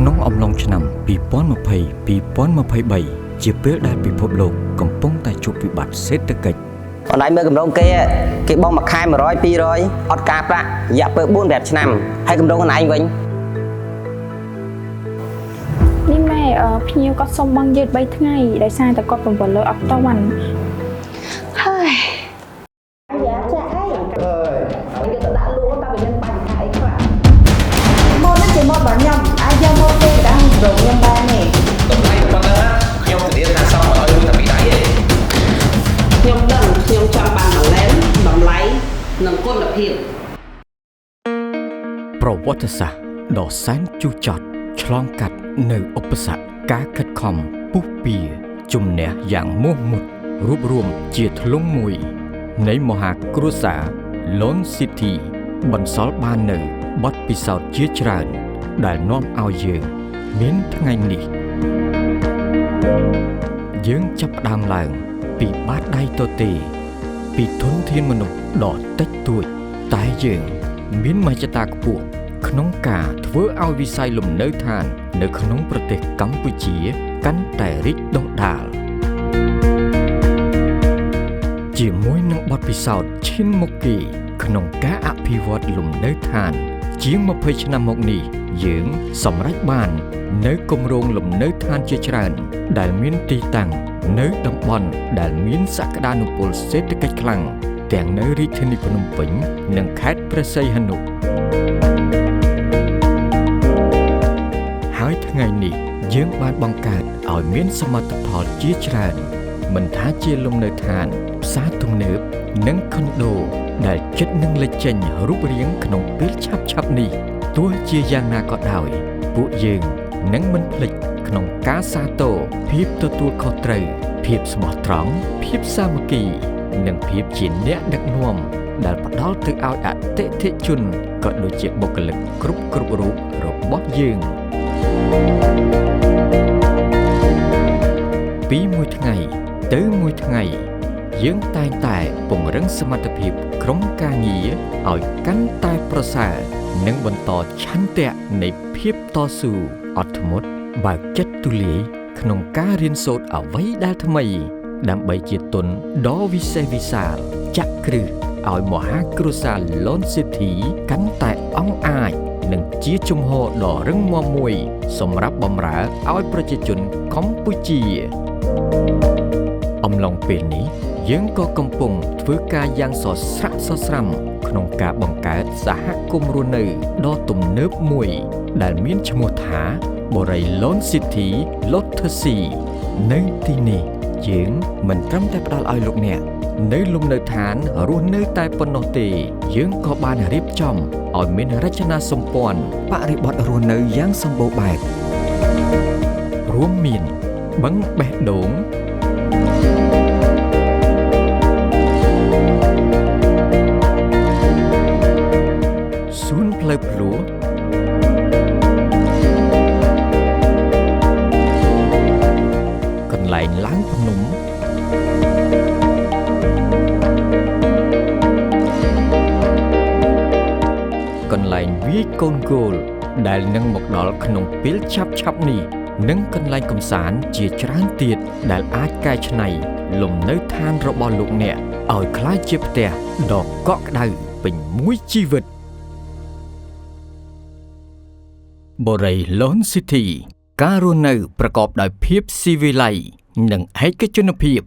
ក្នុងអំឡុងឆ្នាំ2020-2023ជាពេលដែលពិភពលោកកំពុងតែជួបវិបត្តិសេដ្ឋកិច្ចអនឡាញមើលកម្រងគេបង់មួយខែ100 200អត់ការប្រាក់រយៈពេល4-5ឆ្នាំហើយកម្រងខ្លួនឯងវិញនេះម៉ែភ្ញៀវគាត់សុំបង់យឺត3ថ្ងៃដោយសារតែគាត់7លើអត់តាន់ហើយយ៉ាចាអីអើយយកទៅដាក់លក់តែវាមានបាច់ខែអីខ្លះមកនេះជាមកបងខ្ញុំអាចយកមកទេដល់រងខ្ញុំបានទេតម្លៃប៉ុណ្ណឹងខ្ញុំធានាថាសមឲ្យតែពីដៃទេខ្ញុំដឹងខ្ញុំចង់បានតម្លៃនិងគុណភាពប្រវត្តិសាស្ត្រដ៏សែនជូរចត់ឆ្លងកាត់នៅឧបសគ្គការខិតខំពុះពៀជំនះយ៉ាងមោះមុតរួបរวมជាធ្លុងមួយនៃមហាគ្រួសារ Lone City បន្សល់បាននៅបទពិសោធន៍ជាច្រើនដែលនាំឲ្យយើងមានថ្ងៃនេះយើងចាប់ផ្ដើមឡើងពីបាតដៃទទេពីធនធានមនុស្សដ៏តិចតួចតែយើងមានមហិច្ឆតាខ្ពស់ក្នុងការធ្វើឲ្យវិស័យលំនៅឋាននៅក្នុងប្រទេសកម្ពុជាកាន់តែរីកដុះដាលជាមួយនឹងបទពិសោធន៍ឈានមុខគេក្នុងការអភិវឌ្ឍលំនៅឋានជាង20ឆ្នាំមកនេះយើងសម្រេចបាននៅគម្រោងលំនៅឋានជាច្រើនដែលមានទីតាំងនៅតំបន់ដែលមានសក្តានុពលសេដ្ឋកិច្ចខ្លាំងទាំងនៅរាជធានីភ្នំពេញនិងខេត្តព្រះសីហនុហើយថ្ងៃនេះយើងបានបង្កើតឲ្យមានសមិទ្ធផលជាច្រើនមិនថាជាលំនៅឋានផ្សារទំនើបនិងខុនដូដែលជិតនឹងលេចចេញរូបរាងក្នុងពេលឆាប់នេះទោះជាយ៉ាងណាក៏ដោយពួកយើងនឹងមិនភ្លេចក្នុងការសាទរភាពទទួលខុសត្រូវភាពស្មោះត្រង់ភាពសាមគ្គីនិងភាពជាអ្នកដឹកនាំដែលផ្ដល់ទៅឲ្យអតិថិជនក៏ដូចជាបុគ្គលិកគ្រប់រូបរបស់យើងពីមួយថ្ងៃទៅមួយថ្ងៃយើងតែងតែពង្រឹងសមត្ថភាពក្រុមការងារឲ្យកាន់តែប្រសើរនិងបន្តឆន្ទៈនៃភាពតស៊ូអត់ធ្មត់បើកចិត្តទូលាយក្នុងការរៀនសូត្រអ្វីដែលថ្មីដើម្បីជាទុនដ៏វិសេសវិសាលចាក់គ្រឹះឲ្យមហាគ្រួសារ Lone City កាន់តែអង់អាចនិងជាជំហរដ៏រឹងមាំមួយសម្រាប់បម្រើឲ្យប្រជាជនកម្ពុជាអំឡុងពេលនេះយើងក៏កំពុងធ្វើការយ៉ាងសស្រាក់សស្រាំក្នុងការបង្កើតសហគមន៍រស់នៅដ៏ទំនើបមួយដែលមានឈ្មោះថាបូរី Lone City Lottersy នៅទីនេះយើងមិនត្រឹមតែផ្ដល់ឲ្យលោកអ្នកនៅលំនៅឋានរស់នៅតែប៉ុណ្ណោះទេយើងក៏បានរៀបចំឲ្យមានរចនាសម្ព័ន្ធបរិបទរស់នៅយ៉ាងសម្បូរបែបរួមមានបឹងបេះដូងសួនផ្លូវភ្លួកន្លែងឡើងភ្នំកន្លែងវាយកូនគោលដែលនឹងមកដល់ក្នុងពេលឆាប់នេះនិងកន្លែងកម្សាន្តជាច្រើនទៀតដែលអាចកែច្នៃលំនៅឋានរបស់លោកអ្នកឲ្យក្លាយជាផ្ទះដ៏កក់ក្ដៅពេញមួយជីវិតបូរី Lone City ការរស់នៅប្រកបដោយភាពស៊ីវិល័យនិងឯកជនភាព